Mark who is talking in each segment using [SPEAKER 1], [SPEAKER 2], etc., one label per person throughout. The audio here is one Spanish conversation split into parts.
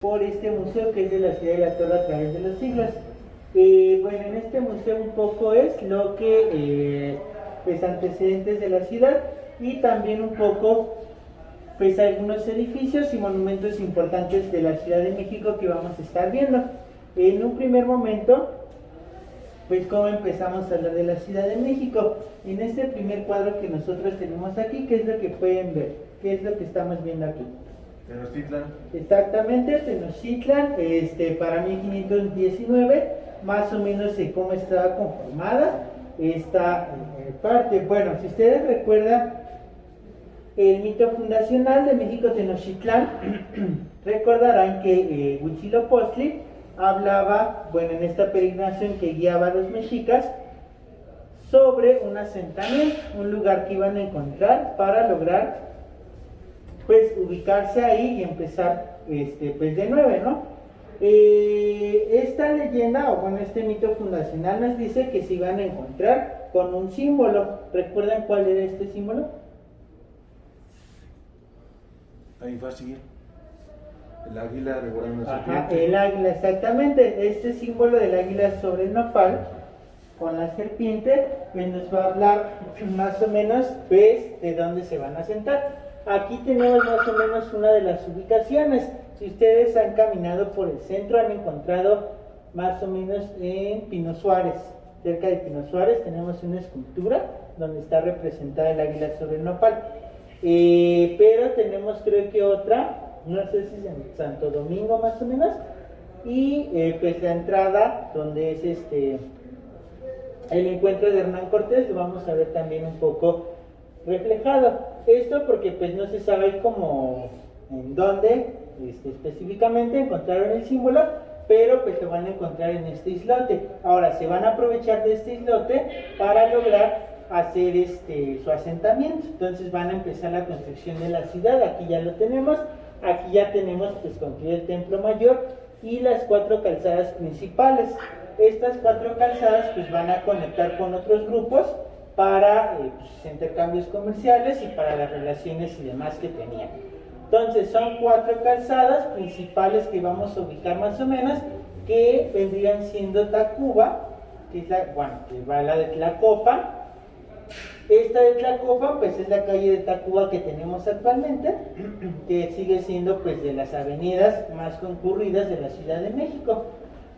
[SPEAKER 1] Por este museo que es de la ciudad de La Torre a través de los siglos. Bueno, en este museo un poco es lo que pues antecedentes de la ciudad y también un poco pues algunos edificios y monumentos importantes de la Ciudad de México que vamos a estar viendo. En un primer momento, pues cómo empezamos a hablar de la Ciudad de México. En este primer cuadro que nosotros tenemos aquí, ¿qué es lo que pueden ver? ¿Qué es lo que estamos viendo aquí?
[SPEAKER 2] Tenochtitlan.
[SPEAKER 1] Exactamente, Tenochtitlan, para 1519, más o menos cómo estaba conformada esta parte. Bueno, si ustedes recuerdan el mito fundacional de México Tenochtitlán, recordarán que Huitzilopochtli hablaba, bueno, en esta peregrinación que guiaba a los mexicas, sobre un asentamiento, un lugar que iban a encontrar para lograr pues ubicarse ahí y empezar pues de nuevo, ¿no? Esta leyenda, o bueno, este mito fundacional nos dice que se iban a encontrar con un símbolo. ¿Recuerdan cuál era este símbolo?
[SPEAKER 2] Ahí fácil. El águila devorando la
[SPEAKER 1] Ajá,
[SPEAKER 2] serpiente.
[SPEAKER 1] el águila, exactamente. Este símbolo del águila sobre el nopal con la serpiente, pues nos va a hablar más o menos pues de dónde se van a sentar. Aquí tenemos más o menos una de las ubicaciones. Si ustedes han caminado por el centro, han encontrado más o menos en Pino Suárez. Cerca de Pino Suárez tenemos una escultura donde está representada el águila sobre el nopal. Pero tenemos creo que otra, no sé si es en Santo Domingo más o menos. Y pues la entrada donde es el encuentro de Hernán Cortés, lo vamos a ver también un poco reflejado. Esto porque pues no se sabe cómo en dónde específicamente encontraron el símbolo, pero pues lo van a encontrar en este islote. Ahora se van a aprovechar de este islote para lograr hacer su asentamiento. Entonces van a empezar la construcción de la ciudad. Aquí ya lo tenemos. Aquí ya tenemos pues construido el templo mayor y las 4 calzadas principales. Estas 4 calzadas pues van a conectar con otros grupos para pues, intercambios comerciales y para las relaciones y demás que tenían. Entonces son 4 calzadas principales que vamos a ubicar más o menos, que vendrían siendo Tacuba, que es que va la de Tlacopan. Esta de Tlacopan pues es la calle de Tacuba que tenemos actualmente, que sigue siendo pues de las avenidas más concurridas de la Ciudad de México.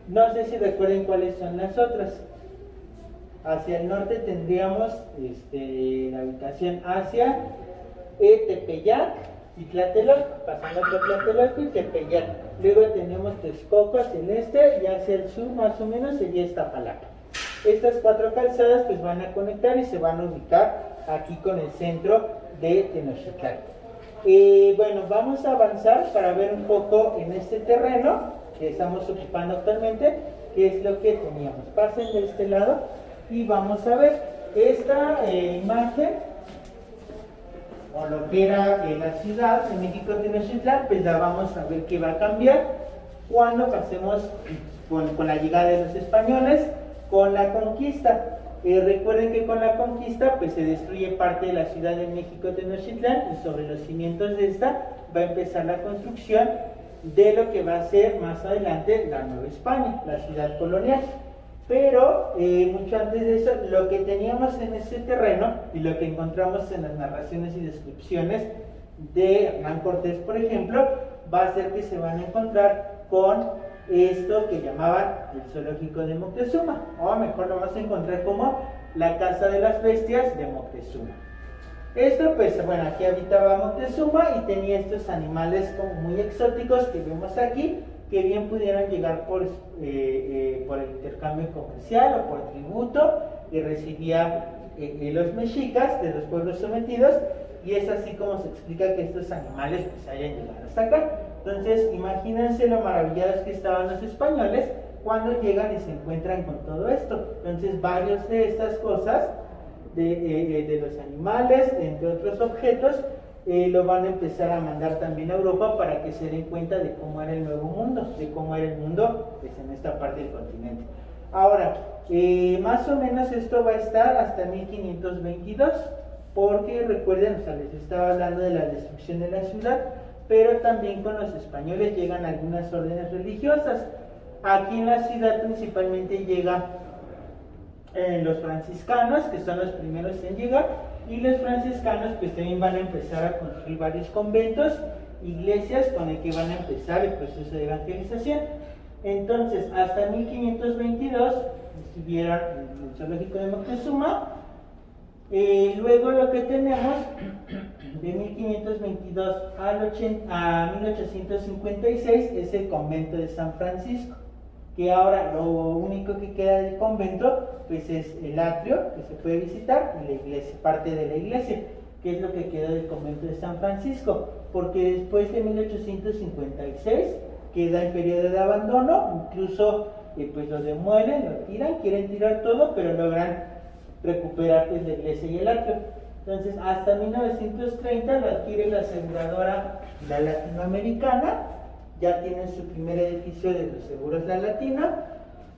[SPEAKER 1] No sé si recuerden cuáles son las otras. Hacia el norte tendríamos la ubicación hacia Tepeyac y Tlatelolco, pasando por Tlatelolco y Tepeyac. Luego tenemos Texcoco hacia el este y hacia el sur más o menos sería Iztapalapa. Estas 4 calzadas pues van a conectar y se van a ubicar aquí con el centro de Tenochtitlán. Bueno, vamos a avanzar para ver un poco en este terreno que estamos ocupando actualmente, qué es lo que teníamos. Pasen de este lado. Y vamos a ver esta imagen, o lo que era la ciudad de México Tenochtitlán, pues la vamos a ver que va a cambiar cuando pasemos con la llegada de los españoles, con la conquista. Recuerden que con la conquista pues se destruye parte de la ciudad de México Tenochtitlán y sobre los cimientos de esta va a empezar la construcción de lo que va a ser más adelante la Nueva España, la ciudad colonial. Pero mucho antes de eso, lo que teníamos en ese terreno y lo que encontramos en las narraciones y descripciones de Hernán Cortés, por ejemplo, va a ser que se van a encontrar con esto que llamaban el zoológico de Moctezuma, o mejor lo vamos a encontrar como la casa de las bestias de Moctezuma. Esto pues bueno, aquí habitaba Moctezuma y tenía estos animales como muy exóticos que vemos aquí, que bien pudieran llegar por el intercambio comercial o por tributo que recibían los mexicas de los pueblos sometidos, y es así como se explica que estos animales pues hayan llegado hasta acá. Entonces imagínense lo maravillados que estaban los españoles cuando llegan y se encuentran con todo esto. Entonces varios de estas cosas de los animales, entre otros objetos, lo van a empezar a mandar también a Europa para que se den cuenta de cómo era el nuevo mundo, de cómo era el mundo pues, en esta parte del continente. Ahora, más o menos esto va a estar hasta 1522, porque recuerden, o sea, les estaba hablando de la destrucción de la ciudad, pero también con los españoles llegan algunas órdenes religiosas. Aquí en la ciudad principalmente llegan los franciscanos, que son los primeros en llegar, y los franciscanos pues también van a empezar a construir varios conventos, iglesias, con el que van a empezar el proceso de evangelización. Entonces, hasta 1522 estuvieron en el zoológico de Moctezuma. Luego lo que tenemos de 1522 a 1856 es el convento de San Francisco, que ahora lo único que queda del convento pues es el atrio que se puede visitar y la iglesia, parte de la iglesia, que es lo que queda del convento de San Francisco, porque después de 1856 queda el periodo de abandono, incluso pues lo demuelen, lo tiran, quieren tirar todo, pero logran recuperar pues la iglesia y el atrio. Entonces hasta 1930 lo adquiere la aseguradora La Latinoamericana, ya tienen su primer edificio de los seguros La Latina,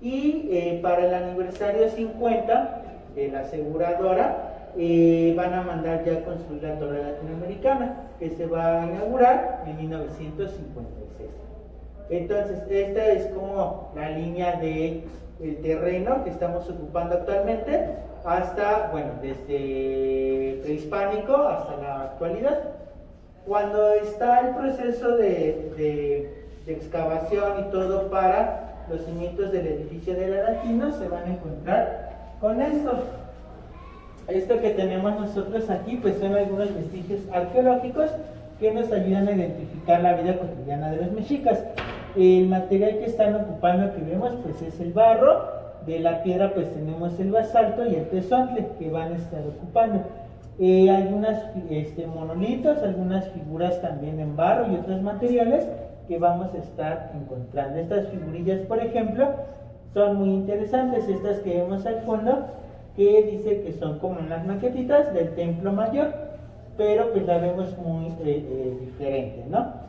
[SPEAKER 1] y para el aniversario 50 de la aseguradora van a mandar ya a construir la Torre Latinoamericana, que se va a inaugurar en 1956. Entonces esta es como la línea del terreno que estamos ocupando actualmente, hasta, bueno, desde prehispánico hasta la actualidad. Cuando está el proceso de excavación y todo para los cimientos del edificio de La Latina, se van a encontrar con esto. Esto que tenemos nosotros aquí pues son algunos vestigios arqueológicos que nos ayudan a identificar la vida cotidiana de los mexicas. El material que están ocupando, que vemos, pues es el barro. De la piedra pues tenemos el basalto y el tezontle que van a estar ocupando. Algunos monolitos, algunas figuras también en barro y otros materiales que vamos a estar encontrando. Estas figurillas, por ejemplo, son muy interesantes. Estas que vemos al fondo, que dice que son como unas maquetitas del Templo Mayor, pero pues la vemos muy diferente, ¿no?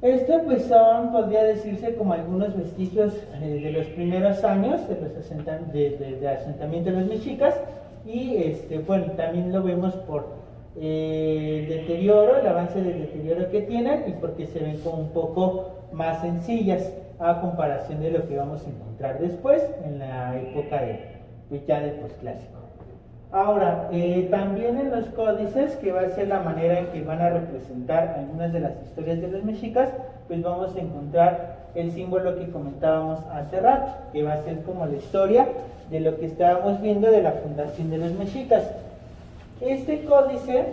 [SPEAKER 1] Esto pues son, podría decirse, como algunos vestigios de los primeros años de los asentamiento de los mexicas, y bueno, también lo vemos por el deterioro, el avance del deterioro que tienen, y porque se ven como un poco más sencillas a comparación de lo que vamos a encontrar después en la época pues ya del posclásico. Ahora, también en los códices, que va a ser la manera en que van a representar algunas de las historias de los mexicas, pues vamos a encontrar el símbolo que comentábamos hace rato, que va a ser como la historia de lo que estábamos viendo de la fundación de los mexicas. Este códice,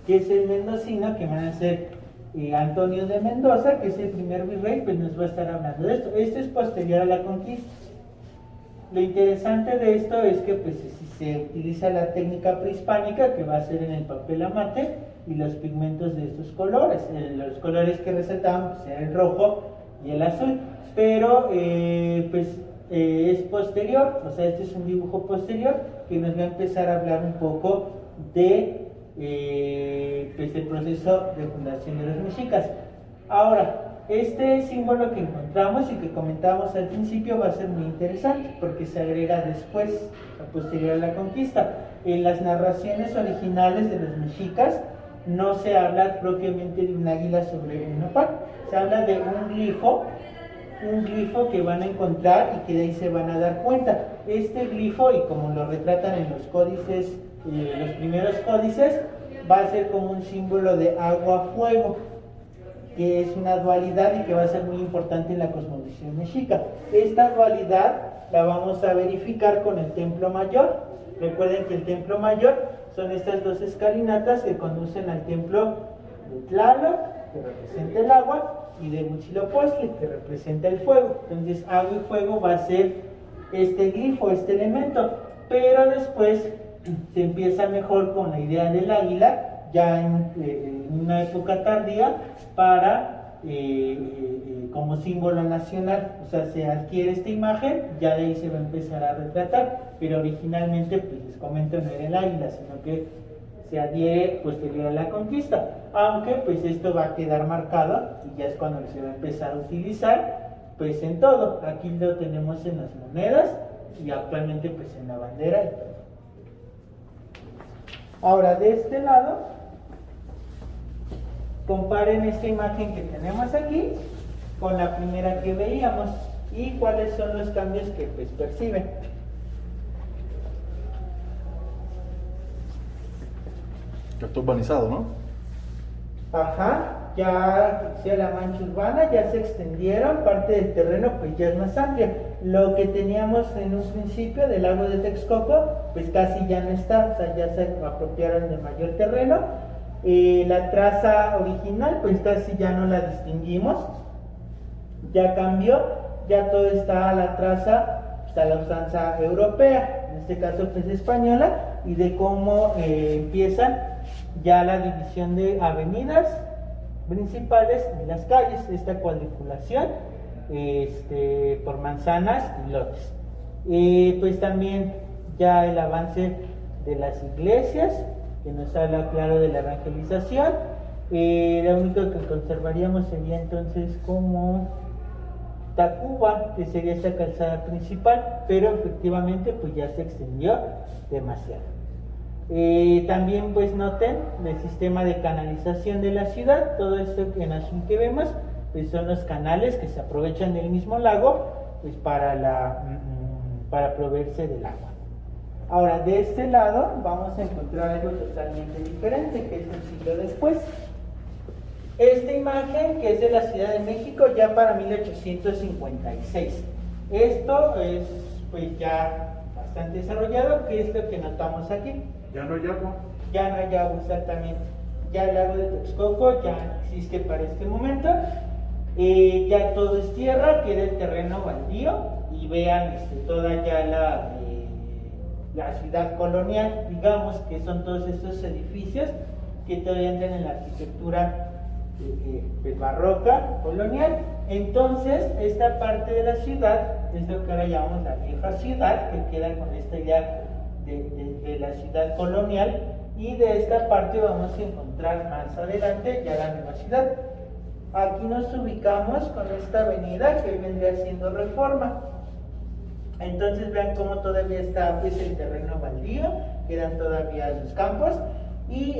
[SPEAKER 1] que es el mendocino, que van a ser Antonio de Mendoza, que es el primer virrey, pues nos va a estar hablando de esto. Este es posterior a la conquista. Lo interesante de esto es que pues si se utiliza la técnica prehispánica, que va a ser en el papel amate y los pigmentos de estos colores. Los colores que resaltaban pues eran el rojo y el azul, pero es posterior, o sea, este es un dibujo posterior que nos va a empezar a hablar un poco de pues el proceso de fundación de los mexicas. Ahora, este símbolo que encontramos y que comentábamos al principio va a ser muy interesante porque se agrega después, a posterior a la conquista. En las narraciones originales de los mexicas no se habla propiamente de un águila sobre un nopal, se habla de un glifo que van a encontrar y que de ahí se van a dar cuenta. Este glifo, y como lo retratan en los códices, los primeros códices, va a ser como un símbolo de agua-fuego, que es una dualidad y que va a ser muy importante en la cosmovisión mexica. Esta dualidad la vamos a verificar con el Templo Mayor. Recuerden que el Templo Mayor son estas dos escalinatas que conducen al templo de Tlaloc, que representa el agua, y de Huitzilopochtli, que representa el fuego. Entonces, agua y fuego va a ser este glifo, este elemento. Pero después se empieza mejor con la idea del águila, ya en una época tardía, para como símbolo nacional. O sea, se adquiere esta imagen, ya de ahí se va a empezar a retratar, pero originalmente, pues les comento, no era el águila, sino que se adhiere posterior a la conquista, aunque pues esto va a quedar marcado y ya es cuando se va a empezar a utilizar pues en todo. Aquí lo tenemos en las monedas y actualmente pues en la bandera y todo. Ahora, de este lado comparen esta imagen que tenemos aquí con la primera que veíamos y cuáles son los cambios que pues perciben.
[SPEAKER 2] Ya está urbanizado, ¿no?
[SPEAKER 1] Ajá, ya sea la mancha urbana, ya se extendieron, parte del terreno pues ya es más amplia. Lo que teníamos en un principio del lago de Texcoco, pues casi ya no está, o sea, ya se apropiaron de mayor terreno. La traza original pues casi ya no la distinguimos, ya cambió, ya todo está a la traza, está la usanza europea, en este caso pues española, y de cómo empiezan ya la división de avenidas principales y las calles, esta cuadriculación por manzanas y lotes. Pues también ya el avance de las iglesias, que nos habla claro de la evangelización. Lo único que conservaríamos sería entonces como Tacuba, que sería esta calzada principal, pero efectivamente pues ya se extendió demasiado. También pues noten el sistema de canalización de la ciudad, todo esto en azul que vemos pues son los canales que se aprovechan del mismo lago pues para proveerse del agua. Ahora de este lado vamos a encontrar algo totalmente diferente, que es un siglo después. Esta imagen, que es de la Ciudad de México ya para 1856. Esto es pues ya bastante desarrollado. ¿Qué es lo que notamos aquí?
[SPEAKER 2] Ya no hay agua.
[SPEAKER 1] Ya no hay agua, exactamente. Ya el lago de Texcoco ya existe para este momento. Ya todo es tierra, queda el terreno baldío. Y vean toda ya la ciudad colonial, digamos, que son todos estos edificios que todavía entran en la arquitectura pues barroca, colonial. Entonces esta parte de la ciudad es lo que ahora llamamos la vieja ciudad, que queda con esta idea de la ciudad colonial, y de esta parte vamos a encontrar más adelante ya la nueva ciudad. Aquí nos ubicamos con esta avenida que hoy vendría siendo Reforma. Entonces vean cómo todavía está pues el terreno baldío, quedan todavía los campos. Y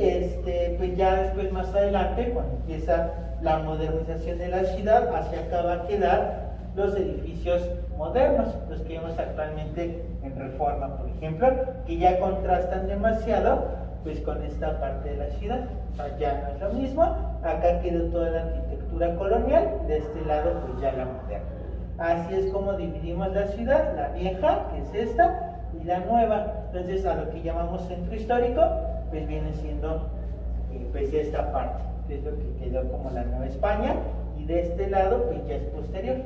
[SPEAKER 1] pues ya después más adelante, cuando empieza la modernización de la ciudad, hacia acá va a quedar los edificios modernos, los que vemos actualmente en Reforma, por ejemplo, que ya contrastan demasiado pues con esta parte de la ciudad. O sea, ya no es lo mismo, acá quedó toda la arquitectura colonial, de este lado pues ya la moderna. Así es como dividimos la ciudad, la vieja, que es esta, y la nueva. Entonces a lo que llamamos centro histórico pues viene siendo pues esta parte, que es lo que quedó como la Nueva España, y de este lado pues ya es posterior.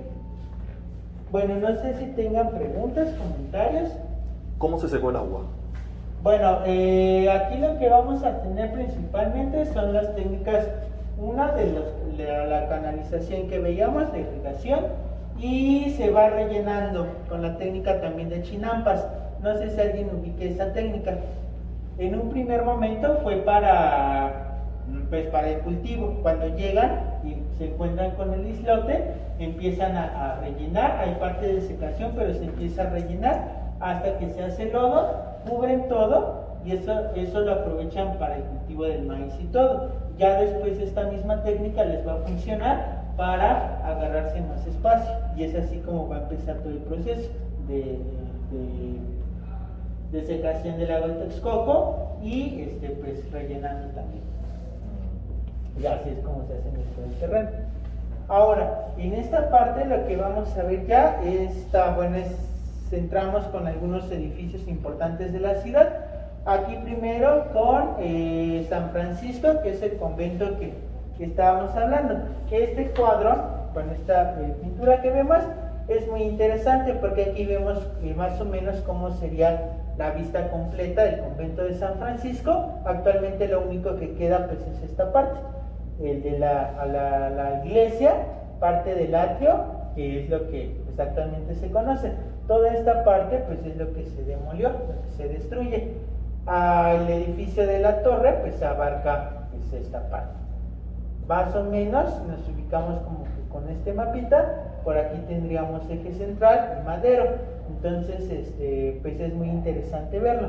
[SPEAKER 1] Bueno, no sé si tengan preguntas, comentarios.
[SPEAKER 2] ¿Cómo se secó el agua?
[SPEAKER 1] Bueno, aquí lo que vamos a tener principalmente son las técnicas, una de la canalización que veíamos, de irrigación, y se va rellenando con la técnica también de chinampas. No sé si alguien ubique esa técnica. En un primer momento fue para el cultivo. Cuando llegan y se encuentran con el islote, empiezan a rellenar. Hay parte de secación, pero se empieza a rellenar hasta que se hace lodo, cubren todo, y eso lo aprovechan para el cultivo del maíz y todo. Ya después esta misma técnica les va a funcionar para agarrarse más espacio, y es así como va a empezar todo el proceso de secación del lago de Texcoco, y pues rellenando también. Y así es como se hace en todo el terreno. Ahora, en esta parte lo que vamos a ver ya centramos con algunos edificios importantes de la ciudad. Aquí primero con San Francisco, que es el convento que estábamos hablando. Este cuadro, con esta pintura que vemos, es muy interesante porque aquí vemos más o menos cómo sería la vista completa del convento de San Francisco. Actualmente lo único que queda pues es esta parte, el de la iglesia, parte del atrio, que es lo que pues, actualmente se conoce. Toda esta parte pues es lo que se demolió, lo que se destruye. El edificio de la torre pues abarca pues, esta parte. Más o menos nos ubicamos como que con este mapita. Por aquí tendríamos eje central y Madero. Entonces pues es muy interesante verlo,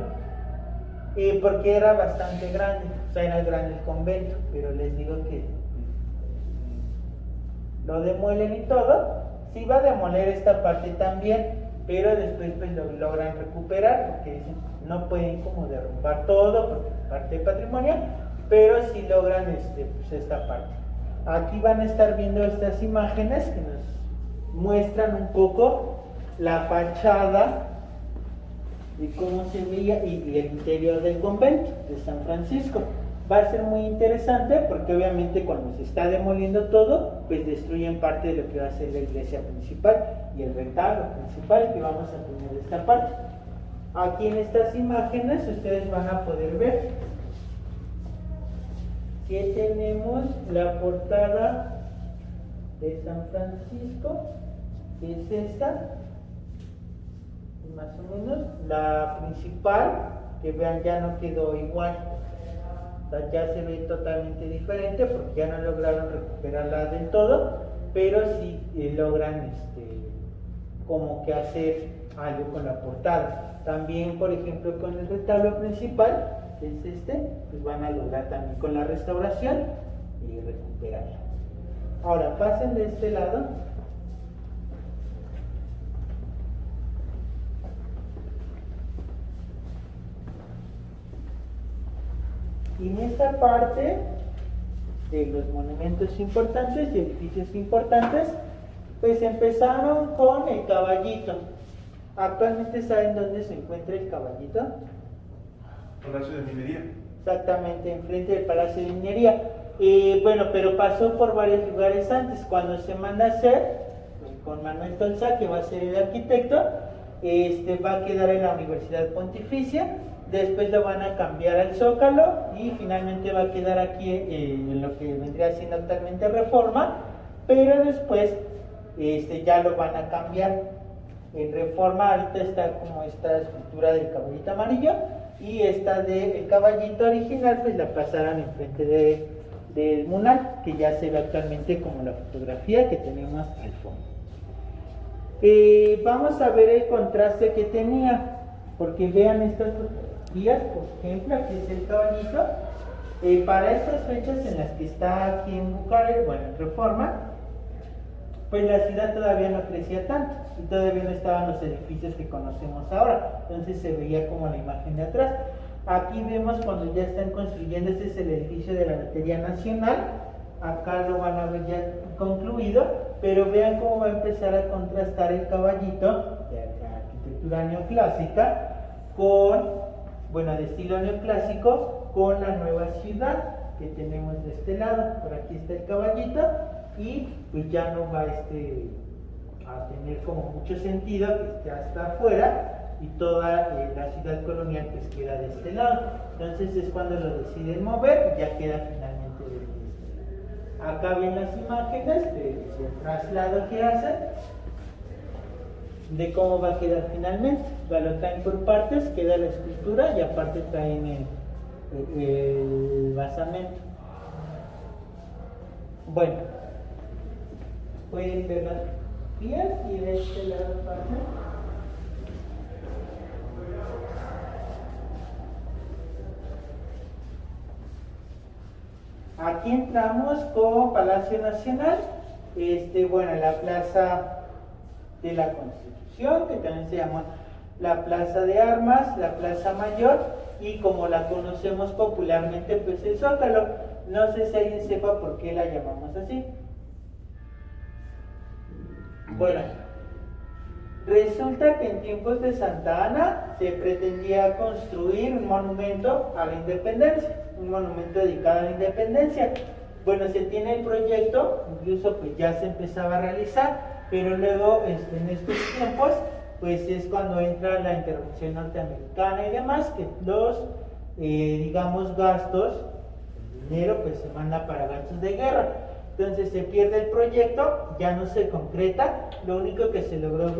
[SPEAKER 1] porque era bastante grande, o sea, era grande el convento, pero les digo que lo demuelen y todo. Sí va a demoler esta parte también, pero después pues lo logran recuperar, porque dicen, no pueden como derrumbar todo, porque es parte del patrimonio, pero sí logran pues esta parte. Aquí van a estar viendo estas imágenes que nos muestran un poco la fachada de cómo se veía y el interior del convento de San Francisco. Va a ser muy interesante porque obviamente cuando se está demoliendo todo, pues destruyen parte de lo que va a ser la iglesia principal y el retablo principal que vamos a tener de esta parte. Aquí en estas imágenes ustedes van a poder ver que tenemos la portada de San Francisco, que es esta, más o menos, la principal, que vean ya no quedó igual. Ya se ve totalmente diferente porque ya no lograron recuperarla del todo, pero sí logran como que hacer algo con la portada. También, por ejemplo, con el retablo principal, que es pues van a lograr también con la restauración y recuperarla. Ahora pasen de este lado. Y en esta parte de los monumentos importantes y edificios importantes, pues empezaron con el caballito. Actualmente, ¿saben dónde se encuentra el caballito?
[SPEAKER 2] Palacio de Minería.
[SPEAKER 1] Exactamente, enfrente del Palacio de Minería. Bueno, pero pasó por varios lugares antes. Cuando se manda a hacer, pues, con Manuel Tolsa, que va a ser el arquitecto, va a quedar en la Universidad Pontificia. Después lo van a cambiar al Zócalo y finalmente va a quedar aquí en lo que vendría siendo actualmente Reforma, pero después ya lo van a cambiar. En Reforma ahorita está como esta escultura del caballito amarillo y esta del caballito original pues la pasaron enfrente del mural, que ya se ve actualmente como la fotografía que tenemos al fondo. Vamos a ver el contraste que tenía, porque vean estas fotografías. Por ejemplo, aquí es el caballito. Para estas fechas en las que está aquí en Bucarest, bueno, en Reforma, pues la ciudad todavía no crecía tanto y todavía no estaban los edificios que conocemos ahora, entonces se veía como la imagen de atrás. Aquí vemos cuando ya están construyendo, este es el edificio de la Lotería Nacional, acá lo van a ver ya concluido, pero vean cómo va a empezar a contrastar el caballito de la arquitectura neoclásica de estilo neoclásico, con la nueva ciudad que tenemos de este lado. Por aquí está el caballito y pues ya no va a tener como mucho sentido que esté hasta afuera y toda la ciudad colonial pues queda de este lado. Entonces es cuando lo deciden mover y ya queda finalmente de este lado. Acá ven las imágenes del traslado que hacen, de cómo va a quedar finalmente. Lo traen por partes, queda la escultura y aparte traen el basamento. Bueno, pueden ver las vías y de este lado pasan. Aquí entramos con Palacio Nacional, la Plaza de la Constitución, que también se llama la Plaza de Armas, la Plaza Mayor, y como la conocemos popularmente, pues el Zócalo. No sé si alguien sepa por qué la llamamos así. Bueno, resulta que en tiempos de Santa Ana se pretendía construir un monumento a la independencia, un monumento dedicado a la independencia. Bueno, se tiene el proyecto, incluso pues ya se empezaba a realizar, pero luego en estos tiempos pues es cuando entra la intervención norteamericana y demás, que los gastos, el dinero pues se manda para gastos de guerra. Entonces se pierde el proyecto, ya no se concreta. Lo único que se logró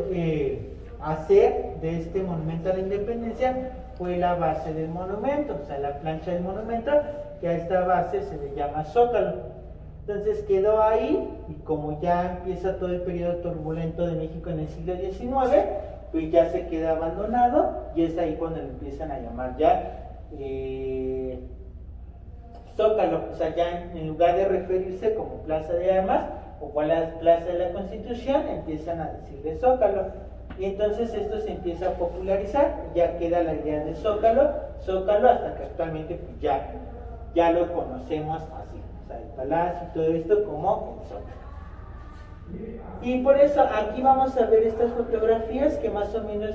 [SPEAKER 1] hacer de este monumento a la independencia fue la base del monumento, o sea, la plancha del monumento, que a esta base se le llama Zócalo. Entonces quedó ahí, y como ya empieza todo el periodo turbulento de México en el siglo XIX, pues ya se queda abandonado, y es ahí cuando le empiezan a llamar ya Zócalo. O sea, ya en lugar de referirse como Plaza de Armas, o a la Plaza de la Constitución, empiezan a decirle Zócalo. Y entonces esto se empieza a popularizar, ya queda la idea de Zócalo, hasta que actualmente pues ya lo conocemos así, o sea, el palacio y todo esto como el Zócalo. Y por eso aquí vamos a ver estas fotografías que más o menos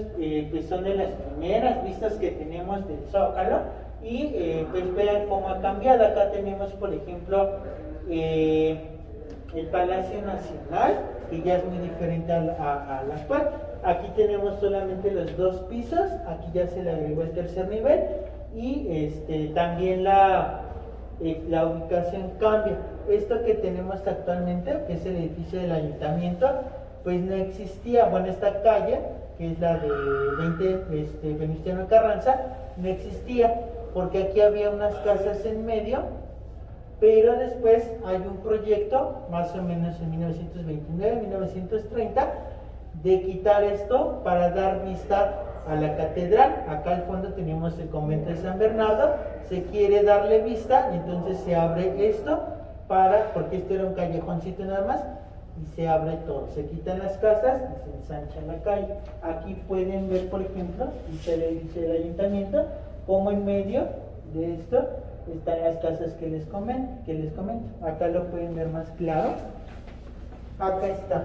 [SPEAKER 1] pues son de las primeras vistas que tenemos del Zócalo y pues vean cómo ha cambiado. Acá tenemos por ejemplo el Palacio Nacional, que ya es muy diferente a la actual. Aquí tenemos solamente los 2 pisos, aquí ya se le agregó el tercer nivel y también la ubicación cambia. Esto que tenemos actualmente, que es el edificio del ayuntamiento, pues no existía. Bueno, esta calle, que es la de 20 Venustiano Carranza, no existía, porque aquí había unas casas en medio, pero después hay un proyecto, más o menos en 1929-1930, de quitar esto para dar vista a la catedral. Acá al fondo tenemos el convento de San Bernardo, se quiere darle vista, entonces se abre esto porque esto era un callejoncito nada más, y se abre todo, se quitan las casas y se ensancha la calle. Aquí pueden ver, por ejemplo, dice el edificio del ayuntamiento, como en medio de esto están las casas que les comento. Acá lo pueden ver más claro. Acá está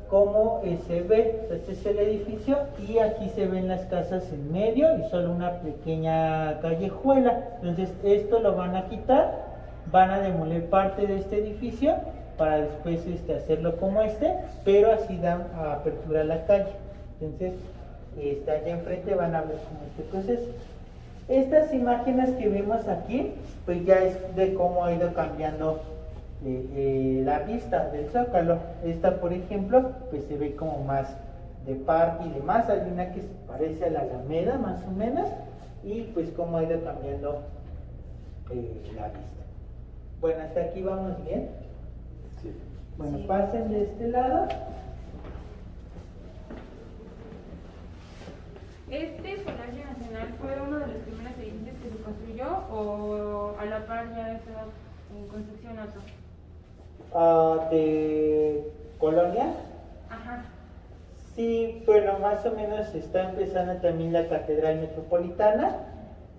[SPEAKER 1] cómo se ve. Este es el edificio y aquí se ven las casas en medio y solo una pequeña callejuela. Entonces esto lo van a quitar, van a demoler parte de este edificio para después hacerlo como pero así dan apertura a la calle. Entonces allá enfrente van a ver cómo este proceso. Estas imágenes que vemos aquí, pues ya es de cómo ha ido cambiando la vista del Zócalo. Esta, por ejemplo, pues se ve como más de parque y demás. Hay una que se parece a la Alameda, más o menos, y pues cómo ha ido cambiando la vista. Bueno, hasta aquí vamos bien.
[SPEAKER 2] Sí.
[SPEAKER 1] Bueno, pasen de este lado.
[SPEAKER 3] ¿Este Palacio Nacional fue uno de los primeros edificios que se construyó o a la par ya estaba en construcción otro?
[SPEAKER 1] De Colonia.
[SPEAKER 3] Ajá.
[SPEAKER 1] Sí, bueno, más o menos está empezando también la Catedral Metropolitana,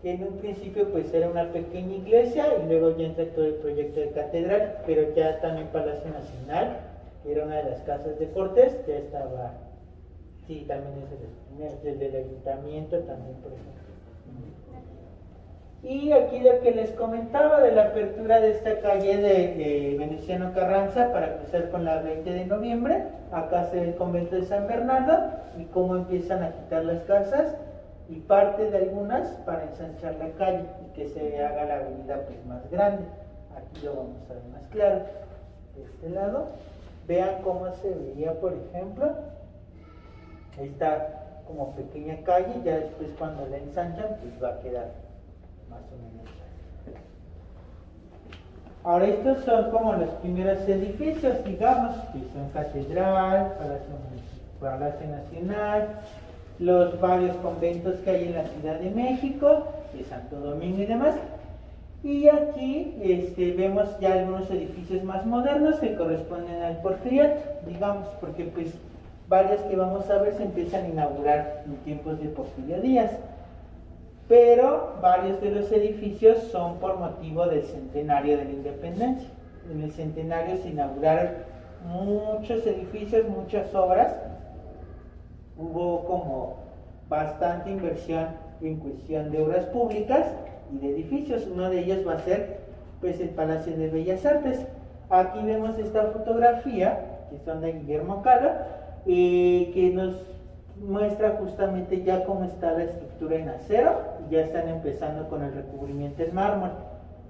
[SPEAKER 1] que en un principio pues era una pequeña iglesia y luego ya entra todo el proyecto de catedral, pero ya también Palacio Nacional, que era una de las casas de Cortés, ya estaba. Sí, también es el del ayuntamiento también, por ejemplo. Y aquí lo que les comentaba de la apertura de esta calle de Venustiano Carranza para cruzar con la 20 de noviembre, acá se ve el convento de San Bernardo y cómo empiezan a quitar las casas y parte de algunas para ensanchar la calle y que se haga la avenida pues más grande. Aquí lo vamos a ver más claro. De este lado, vean cómo se veía, por ejemplo. Ahí está como pequeña calle, ya después cuando la ensanchan pues va a quedar más o menos. Ahora estos son como los primeros edificios, digamos, que son Catedral, Palacio Nacional, los varios conventos que hay en la Ciudad de México, de Santo Domingo y demás. Y aquí vemos ya algunos edificios más modernos que corresponden al Porfiriato, digamos, porque pues varios que vamos a ver se empiezan a inaugurar en tiempos de Porfirio Díaz, pero varios de los edificios son por motivo del centenario de la independencia. En el centenario se inauguraron muchos edificios, muchas obras, hubo como bastante inversión en cuestión de obras públicas y de edificios. Uno de ellos va a ser pues el Palacio de Bellas Artes. Aquí vemos esta fotografía que son de Guillermo Caro, que nos muestra justamente ya cómo está la estructura en acero y ya están empezando con el recubrimiento en mármol.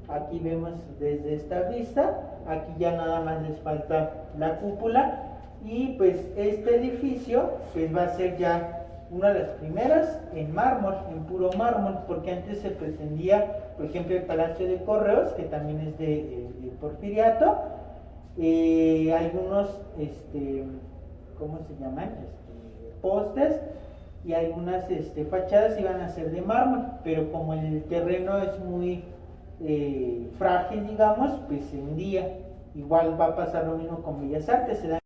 [SPEAKER 1] Aquí vemos desde esta vista, aquí ya nada más les falta la cúpula y pues este edificio pues va a ser ya una de las primeras en mármol, en puro mármol, porque antes se pretendía, por ejemplo, el Palacio de Correos, que también es de Porfiriato, algunos ¿cómo se llaman? Postes y algunas fachadas iban a ser de mármol, pero como el terreno es muy frágil, digamos, pues se hundía. Igual va a pasar lo mismo con Bellas Artes, se dan